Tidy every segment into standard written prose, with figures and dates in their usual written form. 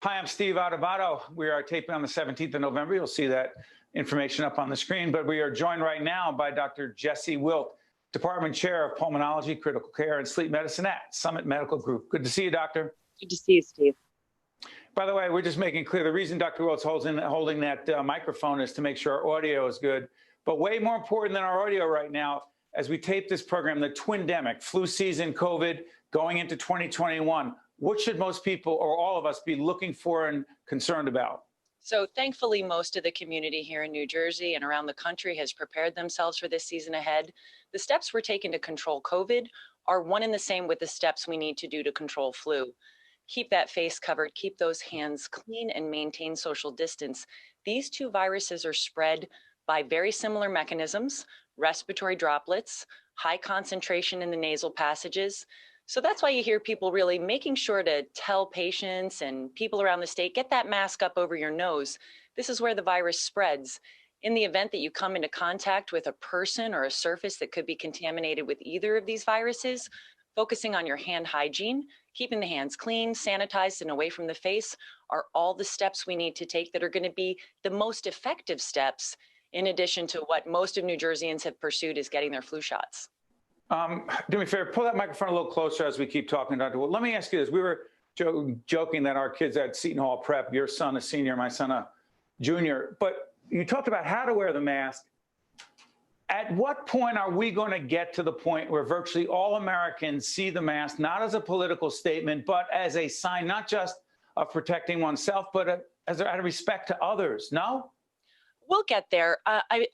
Hi, I'm Steve Adubato. We are taping on the 17th of November. You'll see that information up on the screen. But we are joined right now by Dr. Jesse Wilt, Department Chair of Pulmonology, Critical Care, and Sleep Medicine at Summit Medical Group. Good to see you, Doctor. Good to see you, Steve. By the way, we're just making clear the reason Dr. Wilt's holding that microphone is to make sure our audio is good. But way more important than our audio right now, as we tape this program, the twindemic, flu season, COVID, going into 2021. What should most people or all of us be looking for and concerned about? So thankfully, most of the community here in New Jersey and around the country has prepared themselves for this season ahead. The steps we're taking to control COVID are one and the same with the steps we need to do to control flu. Keep that face covered, keep those hands clean, and maintain social distance. These two viruses are spread by very similar mechanisms: respiratory droplets, high concentration in the nasal passages. So that's why you hear people really making sure to tell patients and people around the state, get that mask up over your nose. This is where the virus spreads. In the event that you come into contact with a person or a surface that could be contaminated with either of these viruses, focusing on your hand hygiene, keeping the hands clean, sanitized, and away from the face are all the steps we need to take that are going to be the most effective steps, in addition to what most of New Jerseyans have pursued, is getting their flu shots. Do me a favor, pull that microphone a little closer as we keep talking, Dr. Wilt. Let me ask you this. We were joking that our kids at Seton Hall Prep, your son a senior, my son a junior, but you talked about how to wear the mask. At what point are we going to get to the point where virtually all Americans see the mask not as a political statement, but as a sign not just of protecting oneself, but as out of respect to others? No? We'll get there.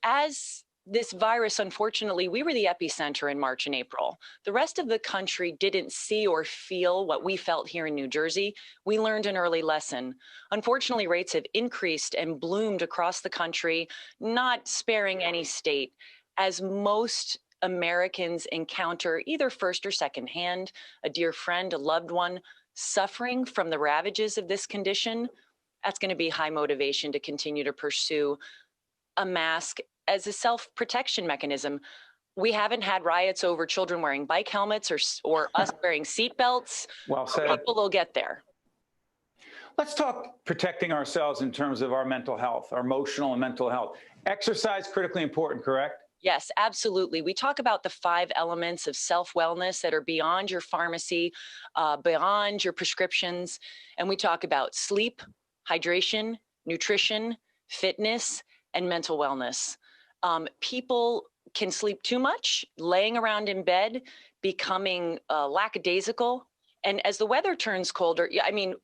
As this virus, unfortunately, we were the epicenter in March and April. The rest of the country didn't see or feel what we felt here in New Jersey. We learned an early lesson. Unfortunately, rates have increased and bloomed across the country, not sparing any state, as most Americans encounter either first or second hand, a dear friend, a loved one, suffering from the ravages of this condition. That's going to be high motivation to continue to pursue a mask as a self-protection mechanism. We haven't had riots over children wearing bike helmets or us wearing seatbelts. Well said. People will get there. Let's talk protecting ourselves in terms of our mental health, our emotional and mental health. Exercise, critically important, correct? Yes, absolutely. We talk about the 5 elements of self-wellness that are beyond your pharmacy, beyond your prescriptions. And we talk about sleep, hydration, nutrition, fitness, and mental wellness. People can sleep too much, laying around in bed, becoming lackadaisical. And as the weather turns colder, I mean,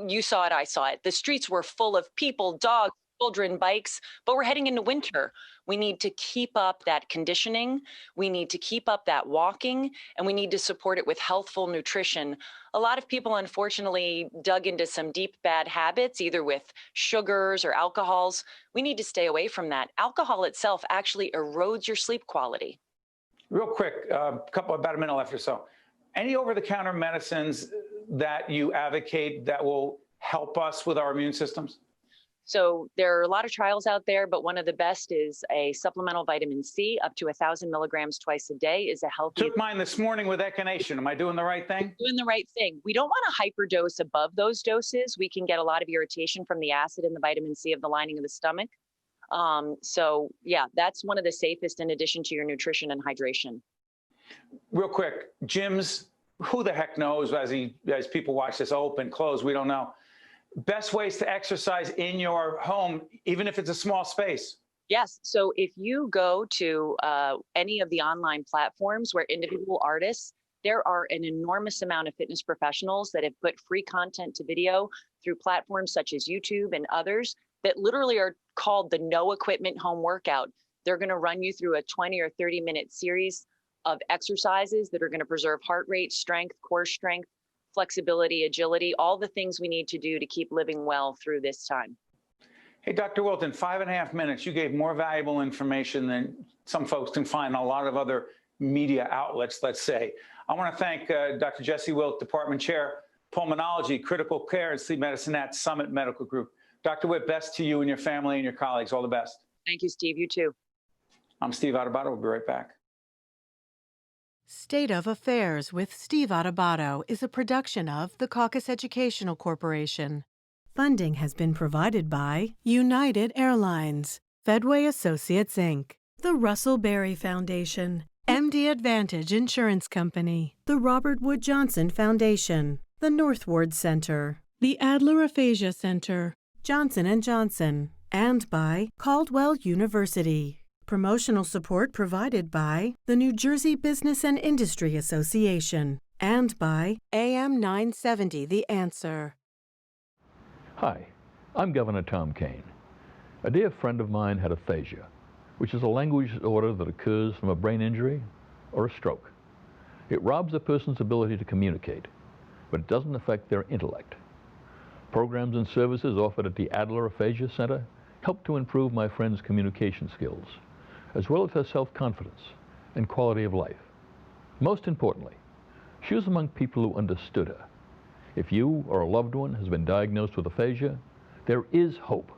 you saw it, I saw it. The streets were full of people, dogs, children, bikes, but we're heading into winter. We need to keep up that conditioning. We need to keep up that walking, and we need to support it with healthful nutrition. A lot of people, unfortunately, dug into some deep bad habits, either with sugars or alcohols. We need to stay away from that. Alcohol itself actually erodes your sleep quality. Real quick, about a minute left or so. Any over-the-counter medicines that you advocate that will help us with our immune systems? So there are a lot of trials out there, but one of the best is a supplemental vitamin C up to 1,000 milligrams twice a day is a healthy. Took mine this morning with echinacea. Am I doing the right thing? Doing the right thing. We don't want to hyperdose above those doses. We can get a lot of irritation from the acid in the vitamin C of the lining of the stomach. So yeah, that's one of the safest in addition to your nutrition and hydration. Real quick, gyms, who the heck knows as people watch this open, close, we don't know. Best ways to exercise in your home, even if it's a small space. Yes. So if you go to any of the online platforms where individual artists, there are an enormous amount of fitness professionals that have put free content to video through platforms such as YouTube and others that literally are called the No Equipment Home Workout. They're going to run you through a 20 or 30-minute series of exercises that are going to preserve heart rate, strength, core strength, flexibility, agility, all the things we need to do to keep living well through this time. Hey, Dr. Wilt, in 5.5 minutes, you gave more valuable information than some folks can find in a lot of other media outlets, let's say. I want to thank Dr. Jesse Wilt, Department Chair, Pulmonology, Critical Care, and Sleep Medicine at Summit Medical Group. Dr. Witt, best to you and your family and your colleagues. All the best. Thank you, Steve. You too. I'm Steve Adubato. We'll be right back. State of Affairs with Steve Adubato is a production of the Caucus Educational Corporation. Funding has been provided by United Airlines, Fedway Associates, Inc., the Russell Berry Foundation, MD Advantage Insurance Company, the Robert Wood Johnson Foundation, the Northward Center, the Adler Aphasia Center, Johnson & Johnson, and by Caldwell University. Promotional support provided by the New Jersey Business and Industry Association and by AM 970 The Answer. Hi, I'm Governor Tom Kean. A dear friend of mine had aphasia, which is a language disorder that occurs from a brain injury or a stroke. It robs a person's ability to communicate, but it doesn't affect their intellect. Programs and services offered at the Adler Aphasia Center help to improve my friend's communication skills, as well as her self-confidence and quality of life. Most importantly, she was among people who understood her. If you or a loved one has been diagnosed with aphasia, there is hope.